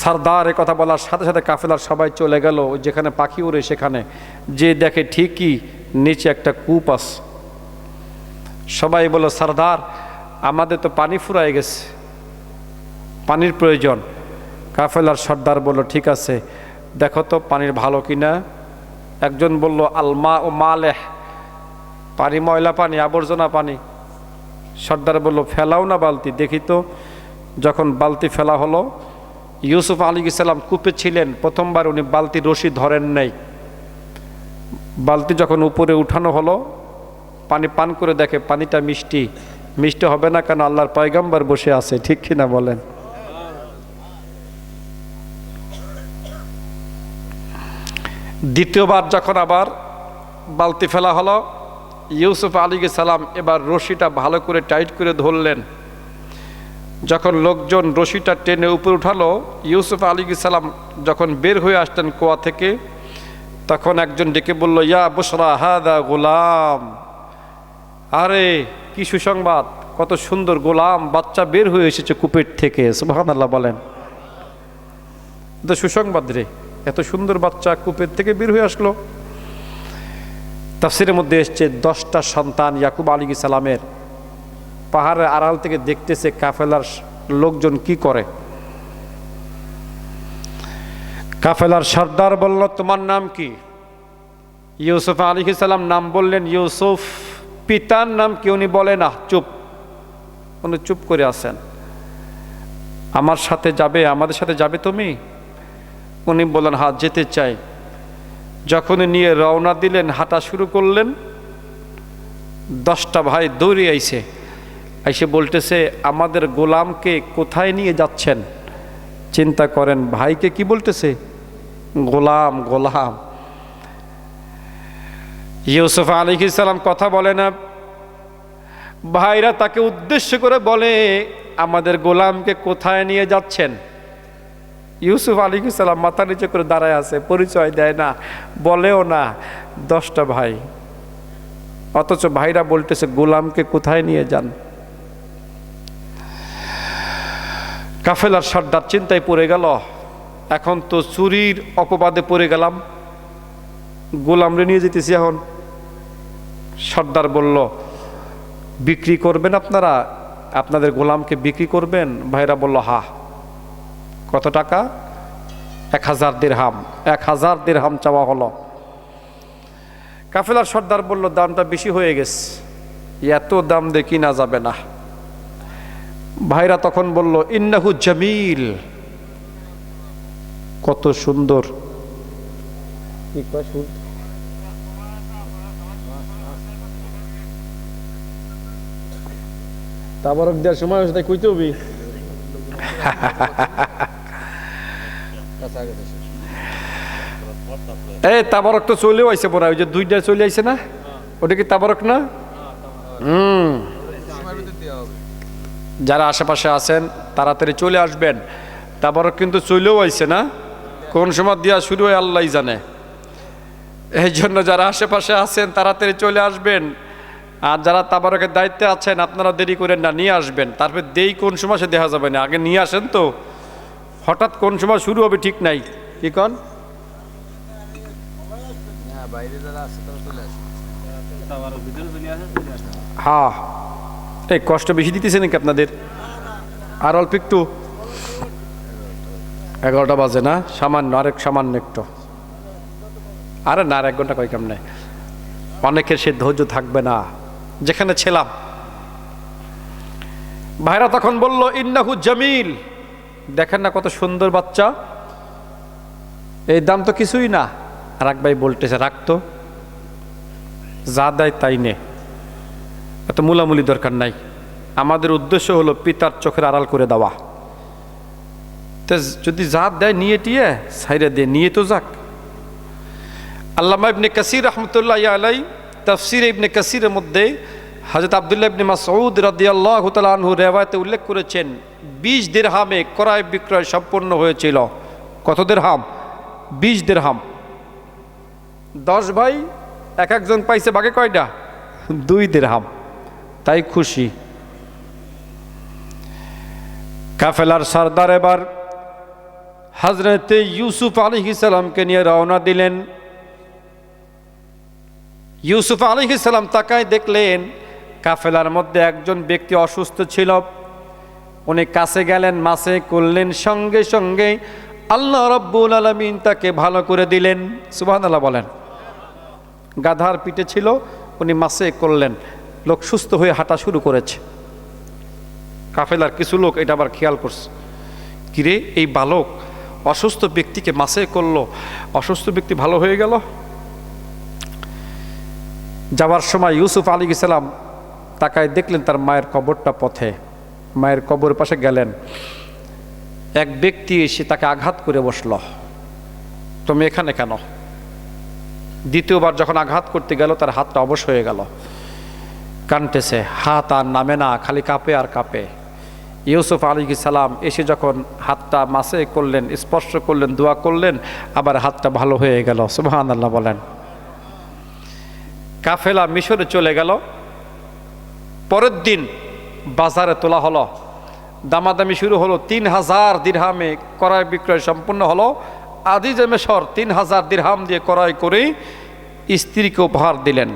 সরদার এ কথা বলার সাথে সাথে কাফেলার সবাই চলে গেল যেখানে পাখি উড়ে সেখানে, যে দেখে ঠিকই নিচে একটা কূপ আছে। সবাই বলল, সরদার আমাদের তো পানি ফুরায় গেছে, পানির প্রয়োজন। কাফেলার সর্দার বলল, ঠিক আছে দেখো তো পানির ভালো কিনা। একজন বলল, আলমা ও মালেহ, পানি ময়লা পানি, আবর্জনা পানি। সর্দার বলল, ফেলাও না বালতি দেখি তো। যখন বালতি ফেলা হলো, ইউসুফ আলাইহিস সালাম কূপে ছিলেন, প্রথমবার উনি বালতির রশি ধরেন নাই। বালতি যখন উপরে উঠানো হলো, পানি পান করে দেখে পানিটা মিষ্টি। মিষ্টি হবে না কেন? আল্লাহর পয়গম্বর বসে আছে, ঠিক কিনা বলেন? দ্বিতীয়বার যখন আবার বালতি ফেলা হলো, ইউসুফ আলাইহিস সালাম এবার রশিটা ভালো করে টাইট করে ধরলেন। যখন লোকজন রশিটা টেনে উপরে উঠালো, ইউসুফ আলাইহিস সালাম যখন বের হয়ে আসতেন কুয়া থেকে, তখন একজন ডেকে বলল, ইয়া বুশরা হাদা গোলাম, আরে কি সুসংবাদ, কত সুন্দর গোলাম বাচ্চা বের হয়ে এসেছে কূপের থেকে। সুবহানাল্লাহ বলেন। তো সুসংবাদ রে, এত সুন্দর বাচ্চা কূপের থেকে বের হয়ে আসলো। তাফসীরের মধ্যে এসছে 10টা সন্তান ইয়াকুব আলাইহিস সালামের পাহাড়ের আড়াল থেকে দেখতেছে কাফেলার লোকজন কি করে। কাফেলার সর্দার বলল, তোমার নাম কি? ইউসুফ আলাইহিস সালাম নাম বললেন ইউসুফ। পিতার নাম কি উনি বলে না, চুপ, উনি চুপ করে আছেন। আমার সাথে যাবে, আমাদের সাথে যাবে তুমি? উনি বললেন, হ্যাঁ যেতে চাই। যখনই নিয়ে রওনা দিলেন, হাঁটা শুরু করলেন, 10টা ভাই দৌড়ে আইসে বলতেছে, আমাদের গোলামকে কোথায় নিয়ে যাচ্ছেন? চিন্তা করেন, ভাইকে কি বলতেছে? গোলাম গোলাম। ইউসুফ আলাইহিস সালাম কথা বলে না। ভাইরা তাকে উদ্দেশ্য করে বলে, আমাদের গোলামকে কোথায় নিয়ে যাচ্ছেন? ইউসুফ আলাইহিস সালাম মাথা নিচে করে দাঁড়ায় আছে, পরিচয় দেয় না, বলেও না। 10টা ভাই, অথচ ভাইরা বলতেছে গোলামকে কোথায় নিয়ে যান। কাফেলার সর্দার চিন্তায় পড়ে গেল, এখন তো চুরির অপবাদে পড়ে গেলাম, গোলামরে নিয়ে যেতেছি এখন। সর্দার বলল, বিক্রি করবেন আপনারা? আপনাদের গোলামকে বিক্রি করবেন? ভাইরা বলল, হা। কত টাকা? 1000 দিরহাম। 1000 দিরহাম চাওয়া হলো। কাফেলার সর্দার বলল, দামটা বেশি হয়ে গেছে, এত দাম দিয়ে কিনা যাবে না। ভাইরা তখন বলল, ইন্নাহু জামিল, কত সুন্দর। তাবারক দেওয়ার সময় হচ্ছে, কইতে হবি। এই তাবারক তো চলেও আইছে পড়া, ওই যে 2টা চলে আইছে না, ওটা কি তাবারক না? যারা আশেপাশে আছেন তাড়াতাড়ি চলে আসবেন। তাবারক কিন্তু চলেও আইছে না, কোন সময় দিয়া শুরু হয় আল্লাহই জানে। এই জন্য যারা আশেপাশে আছেন তাড়াতাড়ি চলে আসবেন। আর যারা তাবারকের দায়িত্বে আছেন আপনারা দেরি করেন না, নিয়ে আসবেন। তারপর দেই কোন সময় সে দেখা যাবে না, আগে নিয়ে আসেন। তো হঠাৎ কোন সময় শুরু হবে ঠিক নাই, কি কন? হ্যাঁ, এই কষ্ট বেশি দিতেছে নাকি আপনাদের? আর অল্প একটু, 11টা বাজে না, সামান্য আরেক সামান্য একটু। আরে না, আর 1 ঘন্টা কয় কেমনে? অনেকের সে ধৈর্য থাকবে না। যেখানে ছিলাম, ভাইরা তখন বলল, ইন্নাহু জামিল, দেখেন না কত সুন্দর বাচ্চা, এই দাম তো কিছুই না। আর এক ভাই বলতেছে, রাখতো, যা দেয় তাই নে, এত মুলামুলি দরকার নাই। আমাদের উদ্দেশ্য হলো পিতার চোখের আড়াল করে দেওয়া। তো যদি যা দেয় নিয়ে টিয়ে সাইরে দিয়ে নিয়ে তো যাক। আল্লামা ইবনে কাসির রহমতুল্লাহ আলাইহি তাফসির ইবনে কাসিরের মধ্যে হযরত আব্দুল্লাহ ইবনে মাসউদ রাদিয়াল্লাহু তাআলা আনহু রিওয়ায়াতে উল্লেখ করেছেন, 20 দিরহামে ক্রয় বিক্রয় সম্পন্ন হয়েছিল। কত দিরহাম? 20 দিরহাম। 10 ভাই, এক একজন পাইছে বাকি কয়টা? 2 দিরহাম। তাই খুশি। কাফেলার সর্দার এবার হযরতে ইউসুফ আলাইহিস সালামকে নিয়ে রওনা দিলেন। ইউসুফ আলাইহিস সালাম তাকায় দেখলেন কাফেলার মধ্যে একজন ব্যক্তি অসুস্থ ছিল। উনি কাছে গেলেন, মাসে করলেন, সঙ্গে সঙ্গে আল্লাহ রাব্বুল আলামিন তাকে ভালো করে দিলেন। সুবহানাল্লাহ বলেন। গাধার পিঠে ছিল, উনি মাসে করলেন, লোক সুস্থ হয়ে হাঁটা শুরু করেছে। কাফেলার কিছু লোক এটা আবার খেয়াল করছে, কিরে এই বালক অসুস্থ ব্যক্তিকে মাসে করলো, অসুস্থ ব্যক্তি ভালো হয়ে গেল। যাওয়ার সময় ইউসুফ আলাইহিস সালাম তাকায় দেখলেন তার মায়ের কবরটা পথে। মায়ের কবরের পাশে গেলেন, এক ব্যক্তি এসে তাকে আঘাত করে বসল। তুমি এখানে কেন? দ্বিতীয়বার যখন আঘাত করতে গেল তার হাতটা অবশ হয়ে গেল, কানতেছে, হাত আর নামে না, খালি কাঁপে আর কাঁপে। ইউসুফ আলাইহিস সালাম এসে যখন হাতটা মাসে করলেন, স্পর্শ করলেন, দোয়া করলেন, আবার হাতটা ভালো হয়ে গেল। সুবহানাল্লাহ বলেন। কাফেলা মিশরে চলে গেল। পরের দিন বাজারে তোলা হলো, দামাদামি শুরু হলো। 3000 দিরহামে ক্রয় বিক্রয় সম্পূর্ণ হলো। আজিজে মিশর 3000 দিরহাম দিয়ে ক্রয় করে স্ত্রীকে উপহার দিলেন।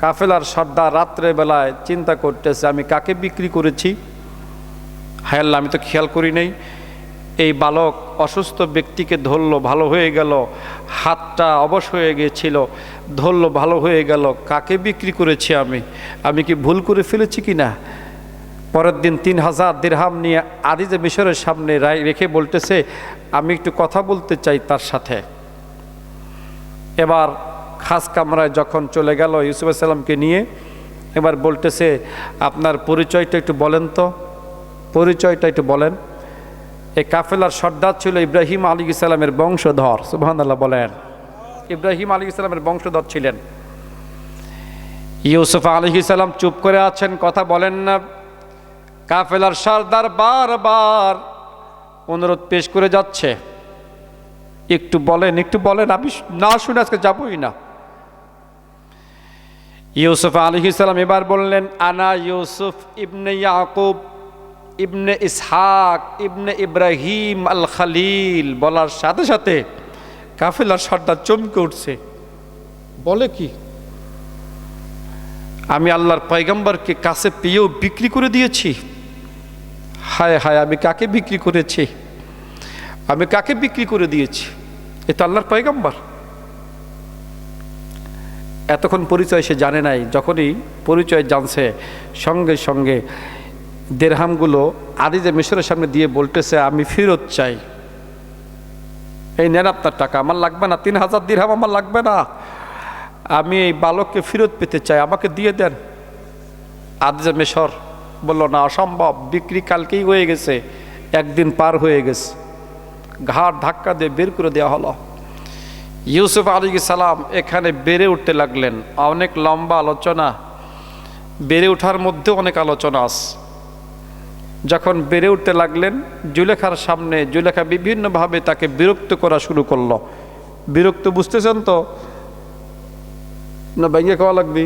কাফেলার সর্দার রাত্রে বেলায় চিন্তা করতেছে, আমি কাকে বিক্রি করেছি? হায় আল্লাহ, আমি তো খেয়াল করি নাই। এই বালক অসুস্থ ব্যক্তিকে ধরলো, ভালো হয়ে গেল, হাতটা অবশ হয়ে গিয়েছিল, ধরলো, ভালো হয়ে গেল, কাকে বিক্রি করেছি আমি কি ভুল করে ফেলেছি কি না? পরের দিন 3000 দিরহাম নিয়ে আজিজে মিশরের সামনে রেখে বলতেছে, আমি একটু কথা বলতে চাই তার সাথে। এবার খাস কামরায় যখন চলে গেল ইউসুফ আলাইহিস সালামকে নিয়ে, এবার বলতেছে, আপনার পরিচয়টা একটু বলেন তো, পরিচয়টা একটু বলেন। এই কাফেলার সর্দার ছিল ইব্রাহিম আলাইহিস সালামের বংশধর। সুবহানাল্লাহ বলেন। ইব্রাহিম আলাইহিস সালামের বংশধর ছিলেন। ইউসুফ আলাইহিস সালাম চুপ করে আছেন, কথা বলেন না। কাফেলার সর্দার বারবার অনুরোধ পেশ করে যাচ্ছে, একটু বলেন, একটু বলেন, আমি না শুনে আজকে যাবই না। ইউসুফ আলাইহিস সালাম এবার বললেন, আনা ইউসুফ ইবনে ইয়াকুব ইবনে ইসহাক ইবনে ইব্রাহিম আল খালিল। বলার সাথে সাথে কাফেলার সর্দার চমকে উঠছে, বলে কি? আমি আল্লাহর পয়গম্বরকে কাছে পেয়েও বিক্রি করে দিয়েছি? হায় হায়, আমি কাকে বিক্রি করেছি? আমি কাকে বিক্রি করে দিয়েছি? এ তো আল্লাহর পয়গম্বর। এতক্ষণ পরিচয় সে জানে নাই। যখনই পরিচয় জানছে, সঙ্গে সঙ্গে দিরহামগুলো আজিজে মিশরের সামনে দিয়ে বলতেছে, আমি ফেরত চাই। এই নেন আপনার টাকা, আমার লাগবে না। 3000 দিরহাম আমার লাগবে না, আমি এই বালককে ফেরত পেতে চাই, আমাকে দিয়ে দেন। আজিজে মিশর বলল, না, অসম্ভব, বিক্রি কালকেই হয়ে গেছে, একদিন পার হয়ে গেছে। ঘাড় ধাক্কা দিয়ে বের করে দেওয়া হলো। ইউসুফ আলাইহিস সালাম এখানে বেড়ে উঠতে লাগলেন। অনেক লম্বা আলোচনা, বেড়ে ওঠার মধ্যে অনেক আলোচনা আছে। যখন বেড়ে উঠতে লাগলেন, জুলেখার সামনে জুলেখা বিভিন্নভাবে তাকে বিরক্ত করা শুরু করলো। বিরক্ত বুঝতেছেন তো? না ভেঙে খাওয়া লাগবে?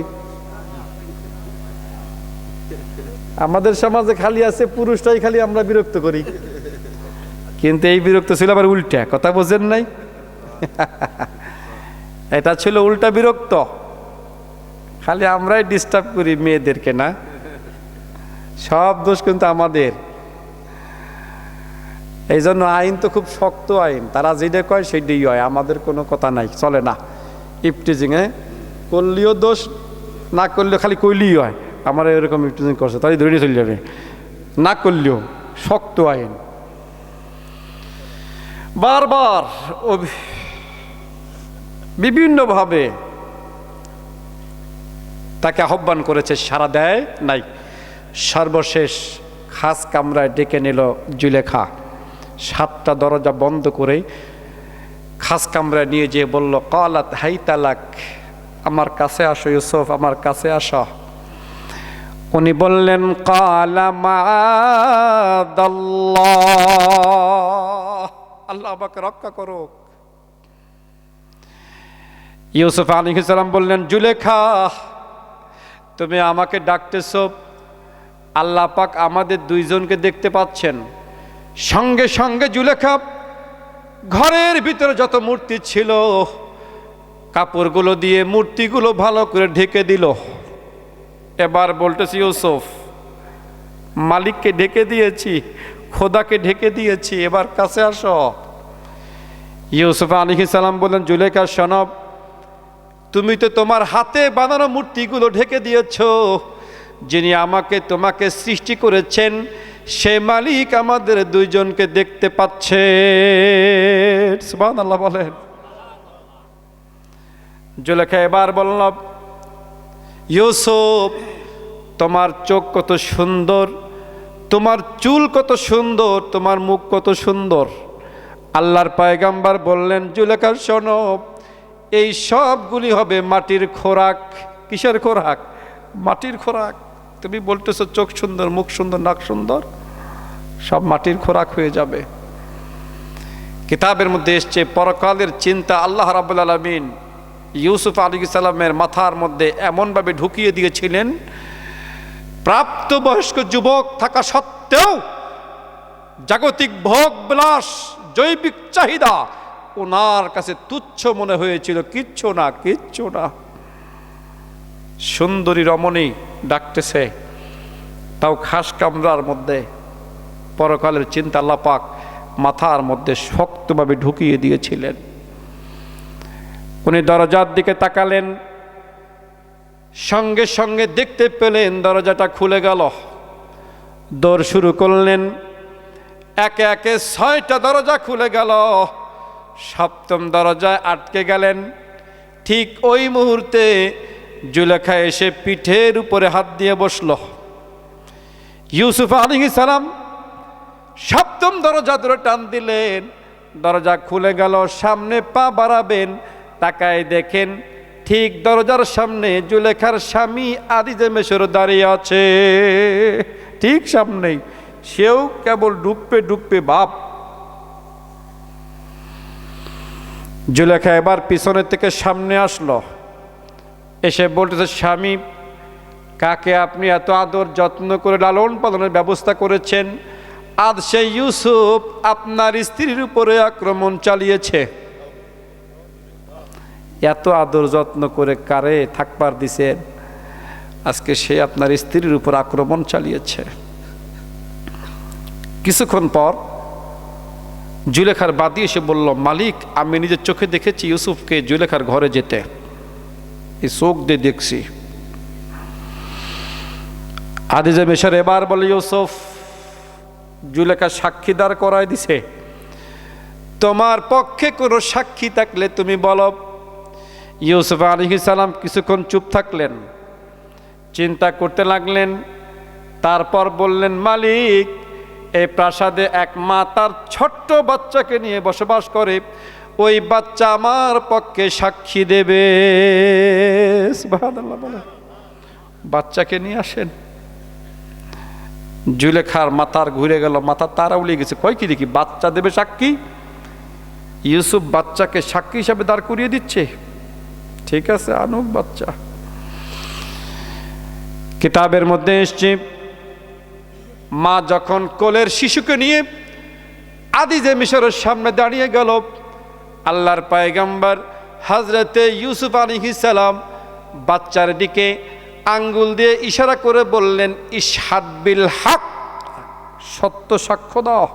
আমাদের সমাজে খালি আছে পুরুষটাই খালি আমরা বিরক্ত করি, কিন্তু এই বিরক্ত ছিল আবার উল্টা। কথা বোঝেন নাই? এটা ছিল উল্টা বিরক্ত। খালি আমরাই ডিস্টার্ব করি মেয়েদেরকে, না? সব দোষ কিন্তু আমাদের। এই জন্য আইন তো খুব শক্ত আইন, তারা যেটা কয় সেটাই হয়, আমাদের কোনো কথা নাই, চলে না। ইফটিজিং করলেও দোষ, না করলেও খালি কইলেই হয়। আমার এরকম ইফটিজিং করছে, তাই ধরে চলে যাবে, না করলেও শক্ত আইন। বারবার বিভিন্নভাবে তাকে আহ্বান করেছে, সাড়া দেয় নাই। সর্বশেষ খাস কামরায় ডেকে নিল জুলেখা। 7টা দরজা বন্ধ করে খাস কামরায় নিয়ে যেয়ে বলল, কালাত হাইতালাক, আমার কাছে আসো ইউসুফ, আমার কাছে আসো। উনি বললেন, কালা মাআদাল্লাহ, আল্লাহ আমাকে রক্ষা করো। ইউসুফ আলাইহিস সালাম বললেন, জুলেখা, তুমি আমাকে ডাকতেছো, আল্লাহ পাক আমাদের দুইজনকে দেখতে পাচ্ছেন, সঙ্গে সঙ্গে জুলেখা ঘরের ভিতরে যত মূর্তি ছিল কাপড়গুলো দিয়ে মূর্তিগুলো ভালো করে ঢেকে দিল। এবার বলতেছি, ইউসুফ, মালিককে ঢেকে দিয়েছি, খোদাকে ঢেকে দিয়েছি, এবার কাছে আসো। ইউসুফ আলাইহিস সালাম বললেন, জুলেখা শোনো, তুমি তো তোমার হাতে বানানো মূর্তিগুলো ঢেকে দিয়েছো, যিনি আমাকে তোমাকে সৃষ্টি করেছেন সে মালিক আমাদের দুইজনকে দেখতে পাচ্ছে। সুবহানাল্লাহ বলেন। জুলেখা এবার বলল, ইউসুফ, তোমার চোখ কত সুন্দর, তোমার চুল কত সুন্দর, তোমার মুখ কত সুন্দর। আল্লাহর পয়গম্বর বললেন, জুলেখা শোনো, এই সবগুলি হবে মাটির খোরাক। কিসের খোরাক? মাটির খোরাক। তুমি বলতেছো চোখ সুন্দর, মুখ সুন্দর, নাক সুন্দর, সব মাটির খোরাক হয়ে যাবে। কিতাবের মধ্যে এসছে পরকালের চিন্তা আল্লাহ রাব্বুল আলামিন ইউসুফ আলাইহিস সালামের মাথার মধ্যে এমনভাবে ঢুকিয়ে দিয়েছিলেন, প্রাপ্তবয়স্ক যুবক থাকা সত্ত্বেও জাগতিক ভোগ বিলাস, জৈবিক চাহিদা ওনার কাছে তুচ্ছ মনে হয়েছিল। কিচ্ছু না, কিচ্ছু না। সুন্দরী রমণী ডাকতেছে, তাও খাস কামরার মধ্যে। পরকালের চিন্তা আল্লাহ পাক মাথার মধ্যে শক্তভাবে ঢুকিয়ে দিয়েছিলেন। উনি দরজার দিকে তাকালেন, সঙ্গে সঙ্গে দেখতে পেলেন দরজাটা খুলে গেল। দৌড় শুরু করলেন, একে একে 6টা দরজা খুলে গেল। 7ম দরজায় আটকে গেলেন। ঠিক ওই মুহূর্তে জুলেখা এসে পিঠের উপরে হাত দিয়ে বসল। ইউসুফ আলাইহিস সালাম 7ম দরজা ধরে টান দিলেন, দরজা খুলে গেল। সামনে পা বাড়াবেন, তাকায় দেখেন ঠিক দরজার সামনে জুলেখার স্বামী আজিজে মিশর দাঁড়িয়ে আছে, ঠিক সামনেই। সেও কেবল ডুববে ডুববে ভাব। জুলেখা এবার পিছনের থেকে সামনে আসলো, এসে বলতেছে, স্বামী, কাকে আপনি এত আদর যত্ন করে লালন পালনের ব্যবস্থা করেছেন, আজ সেই ইউসুফ আপনার স্ত্রীর উপরে আক্রমণ চালিয়েছে। এত আদর যত্ন করে কারে থাকবার দিছেন, আজকে সে আপনার স্ত্রীর উপর আক্রমণ চালিয়েছে। কিছুক্ষণ পর জুলেখার বাদী এসে বলল, মালিক, আমি নিজের চোখে দেখেছি ইউসুফকে জুলেখার ঘরে যেতে, এই চোখ দিয়ে দেখছি। আজিজে মিশর এবার বলে, ইউসুফ, জুলেখা সাক্ষীদার করায় দিছে, তোমার পক্ষে কোনো সাক্ষী থাকলে তুমি বলো। ইউসুফ আলাইহিস সালাম কিছুক্ষণ চুপ থাকলেন, চিন্তা করতে লাগলেন। তারপর বললেন, মালিক, এই প্রাসাদে এক মা তার ছোট্ট বাচ্চাকে নিয়ে বসবাস করে, ওই বাচ্চা আমার পক্ষে সাক্ষী দেবে। সুবহানাল্লাহ বলে, বাচ্চাকে নিয়ে আসেন। জুলেখার মাথার ঘুরে গেল, মাথা তারা উলিয়ে গেছে। কয় কি দেখি, বাচ্চা দেবে সাক্ষী? ইউসুফ বাচ্চাকে সাক্ষী হিসাবে দাঁড় করিয়ে দিচ্ছে। ঠিক আছে, আনুক বাচ্চা। কিতাবের মধ্যে এসছে, মা যখন কোলের শিশুকে নিয়ে আজিজে মিশরের সামনে দাঁড়িয়ে গেল, আল্লাহর পয়গম্বর হযরতে ইউসুফ আলাইহিস সালাম বাচ্চার দিকে আঙ্গুল দিয়ে ইশারা করে বললেন, ইশহাদ বিল হক, সত্য সাক্ষ্য দাও।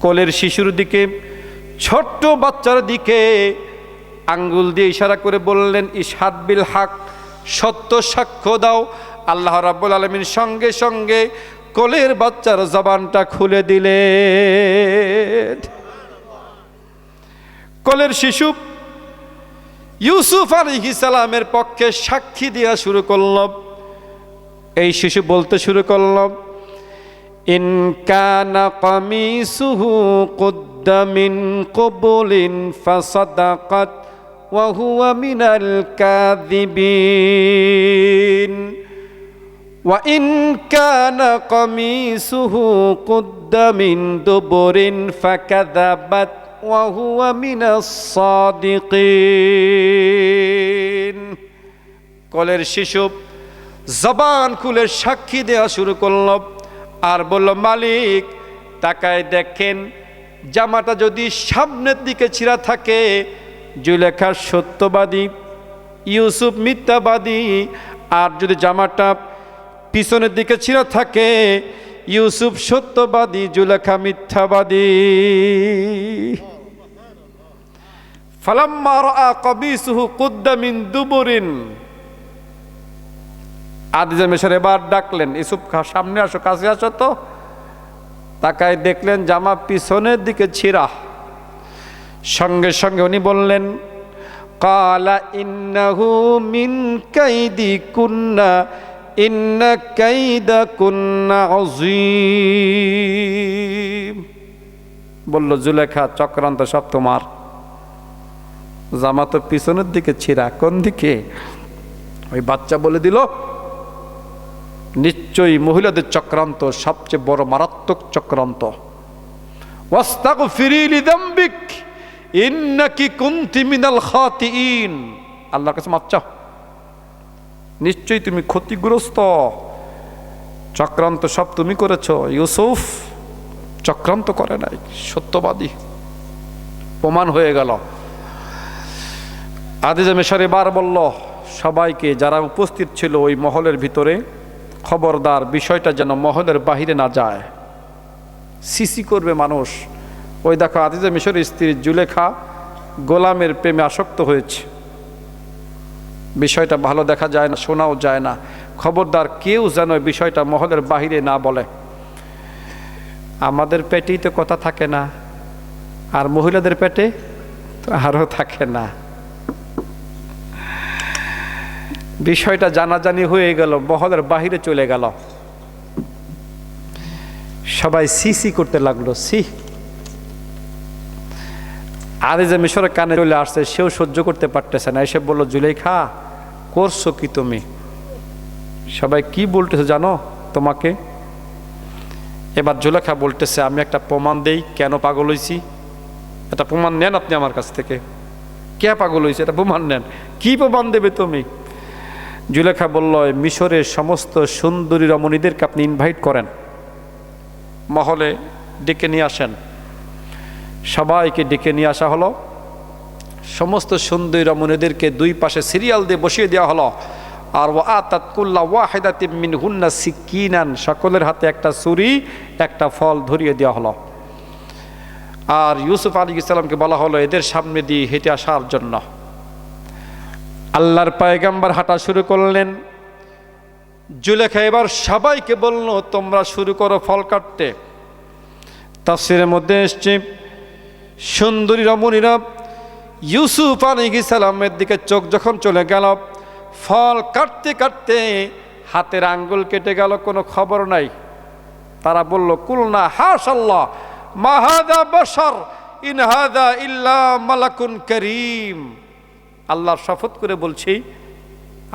কোলের শিশুর দিকে, ছোট্ট বাচ্চার দিকে আঙ্গুল দিয়ে ইশারা করে বললেন, ইশহাদ বিল হক, সত্য সাক্ষ্য দাও। আল্লাহ রাব্বুল আলামিন সঙ্গে সঙ্গে কোলের বাচ্চার জবানটা খুলে দিলেন। কোলের শিশু ইউসুফ আলাইহিস সালামের পক্ষে সাক্ষী দেওয়া শুরু করল। এই শিশু বলতে শুরু করল, ইন কানা কামিসুহু কুদ্দা মিন কবুলিন ফাসাদাকাত ওয়া হুয়া মিনাল কাযিবিন ওয়া ইন কানা কামিসুহু কুদ্দা মিন দুবুরিন ফাকাযাবাত ওয়া হুয়া মিনাস সাদিকিন। কোলের শিশু জবান খুলে সাক্ষী দেওয়া শুরু করল, আর বলল, মালিক তাকায় দেখেন জামাটা যদি সামনের দিকে ছিঁড়া থাকে জুলেখা সত্যবাদী, ইউসুফ মিথ্যাবাদী, আর যদি জামাটা পিছনের দিকে ছিঁড়া থাকে ইউসুফ সত্যবাদী, জুলেখা মিথ্যাবাদী। ফালাম্মা রাআ কবিসুহু কুদ্দা মিন দুবুরিন, আজিজে মিশর এবার ডাকলেন, ইউসুফ সামনে আসো, কাছে আসো তো। তাকায় দেখলেন জামা পিছনের দিকে ছিঁড়া। সঙ্গে সঙ্গে উনি বললেন, কালা ইন্নাহু মিন কাইদি কুন্না ইন্না কাইদা কুন্না আযীম। বলল, জুলেখা চক্রান্ত সব তোমার। জামা তো পিছনের দিকে ছিঁড়া, কোন দিকে? ওই বাচ্চা বলে দিল, নিশ্চয়ই মহিলাদের চক্রান্ত সবচেয়ে বড় মারাত্মক চক্রান্ত। ওয়াস্তাগফিরি লিযামবিক ইন্নাকি কুনতি মিনাল খাতিইন। আল্লাহর কাছে মাপ চাও, নিশ্চয়ই তুমি ক্ষতিগ্রস্ত, চক্রান্ত সব তুমি করেছো। ইউসুফ চক্রান্ত করে নাই, সত্যবাদী, প্রমাণ হয়ে গেল। আজিজে মিশর এবার বলল সবাইকে, যারা উপস্থিত ছিল ওই মহলের ভিতরে, খবরদার বিষয়টা যেন মহলের বাহিরে না যায়, সিসি করবে মানুষ। ওই দেখো আজিজে মিশরের স্ত্রী জুলেখা গোলামের প্রেমে আসক্ত হয়েছে, বিষয়টা ভালো দেখা যায় না, শোনাও যায় না। খবরদার কেউ যেন বিষয়টা মহলের বাহিরে না বলে। আমাদের পেটেই তো কথা থাকে না, আর মহিলাদের পেটে তো আরও থাকে না। বিষয়টা জানাজানি হয়ে গেল, মহলের বাহিরে চলে গেল, সবাই সিসি করতে লাগলো। আজিজে মিশরের কানে চলে আসছে, সেও সহ্য করতে পারতেছে না, এসে বলল, জুলেখা করছো কি তুমি? সবাই কি বলতেছে জানো তোমাকে? এবার জুলেখা বলতেছে, আমি একটা প্রমাণ দেই কেন পাগল হয়েছি। একটা প্রমাণ নেন আপনি আমার কাছ থেকে, কে পাগল হয়েছে এটা প্রমাণ নেন। কি প্রমাণ দেবে তুমি? জুলেখা বলল, মিশরের সমস্ত সুন্দরী রমণীদেরকে আপনি ইনভাইট করেন, মহলে ডেকে নিয়ে আসেন। সবাইকে ডেকে নিয়ে আসা হলো, সমস্ত সুন্দরী রমণীদেরকে দুই পাশে সিরিয়াল দিয়ে বসিয়ে দেওয়া হলো। আর ওয়াতাত কুল্লা ওয়াহিদাতিন মিনহুন্না সিকিনান, সকলের হাতে একটা ছুরি, একটা ফল ধরিয়ে দেওয়া হলো। আর ইউসুফ আলাইহিস সালামকে বলা হলো এদের সামনে দিয়ে হেঁটে আসার জন্য। আল্লাহর পয়গম্বর হাঁটা শুরু করলেন। জুলেখা এবার সবাইকে বলল, তোমরা শুরু করো ফল কাটতে। তাফসীরের মধ্যে এসছে, সুন্দরী রমণীরা ইউসুফ আলাইহিস সালামের দিকে চোখ যখন চলে গেল, ফল কাটতে কাটতে হাতের আঙ্গুল কেটে গেল, কোনো খবর নাই। তারা বলল, কুলনা হাশাল্লাহ মা হাযা বাশার ইন হাযা ইল্লা মালাকুন কারীম। আল্লাহর শপথ করে বলছি,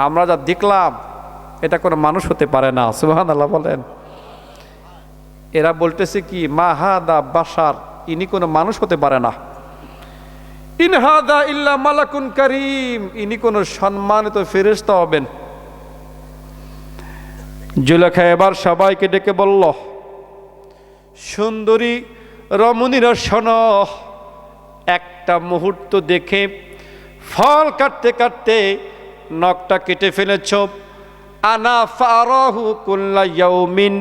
আমরা যা দেখলাম এটা কোনো মানুষ হতে পারে না। সুবহানাল্লাহ বলেন। এরা বলতেছে কি, মা হাযা বাশার, ইনি কোনো মানুষ হতে পারে না। ইন হাযা ইল্লা মালাকুন কারীম, ইনি কোনো সম্মানিত ফেরেশতা হবেন। জুলেখা এবার সবাইকে ডেকে বলল, সুন্দরী রমণীরা শোনো, একটা মুহূর্ত দেখে ফল কাটতে কাটতে নখটা কেটে ফেলেছ। আনা ফারাহু কুল্লা ইয়াউমিন,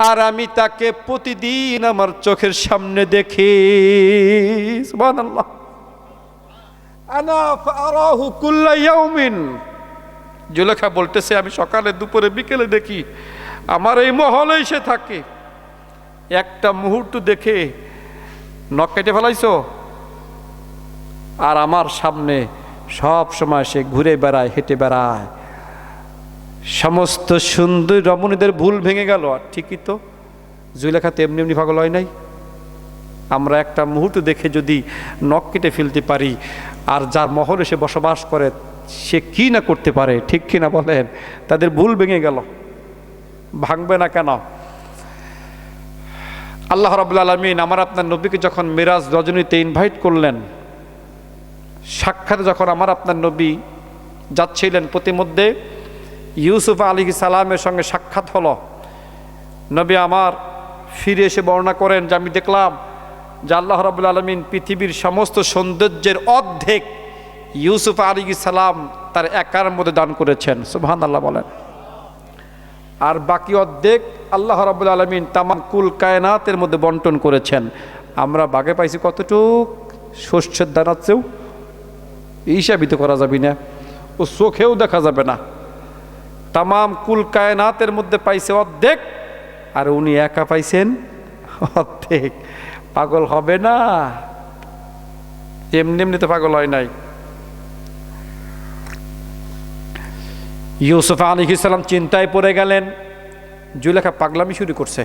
আর আমি তাকে প্রতিদিন আমার চোখের সামনে দেখি। সুবহানাল্লাহ। আনা ফারাহু কুল্লা ইয়াউমিন। জুলেখা বলতেছে, আমি সকালে দুপুরে বিকেলে দেখি, আমার এই মহলেই সে থাকে। একটা মুহূর্ত দেখে নখ কেটে ফেলাইছো, আর আমার সামনে সব সময় সে ঘুরে বেড়ায়, হেঁটে বেড়ায়। সমস্ত সুন্দর রমণীদের ভুল ভেঙে গেল। আর ঠিকই তো, জুলেখা তো এমনি এমনি পাগল হয় নাই। আমরা একটা মুহূর্ত দেখে যদি নখ কেটে ফেলতে পারি, আর যার মহলে সে বসবাস করে সে কি না করতে পারে, ঠিক কি না বলেন? তাদের ভুল ভেঙে গেল, ভাঙবে না কেন? আল্লাহ রাব্বুল আলামিন আমার আপনার নবীকে যখন মিরাজ রজনীতে ইনভাইট করলেন, সাক্ষাৎ যখন আমার আপনার নবী যাচ্ছিলেন, প্রতিমধ্যে ইউসুফ আলাইহিস সালামের সঙ্গে সাক্ষাৎ হলো। নবী আমার ফিরে এসে বর্ণনা করেন যে আমি দেখলাম যে আল্লাহ রাব্বুল আলামিন পৃথিবীর সমস্ত সৌন্দর্যের অর্ধেক ইউসুফ আলাইহিস সালাম তার একার মধ্যে দান করেছেন, সুবহানাল্লাহ বলেন। আর বাকি অর্ধেক আল্লাহ রাব্বুল আলামিন তামাম কুল কায়নাতের মধ্যে বন্টন করেছেন। আমরা বাগে পাইছি কতটুক? শস্যের দানার চেয়েও হিসাবই তো করা যাবে না, ও চোখেও দেখা যাবে না। তামাম কুল কায়নাতের মধ্যে পাইছে অর্ধেক, আর উনি একা পাইছেন অর্ধেক। পাগল হবে না? এমনি এমনি তো পাগল হয় নাই। ইউসুফ আলাইহিস সালাম চিন্তায় পড়ে গেলেন। জুলেখা পাগলামি শুরু করছে,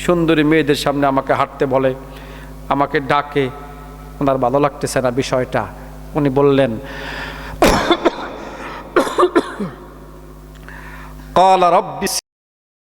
সুন্দরী মেয়েদের সামনে আমাকে হাঁটতে বলে, আমাকে ডাকে, ওনার ভালো লাগতেছে না বিষয়টা। উনি বললেন, ক্বালা রাব্বি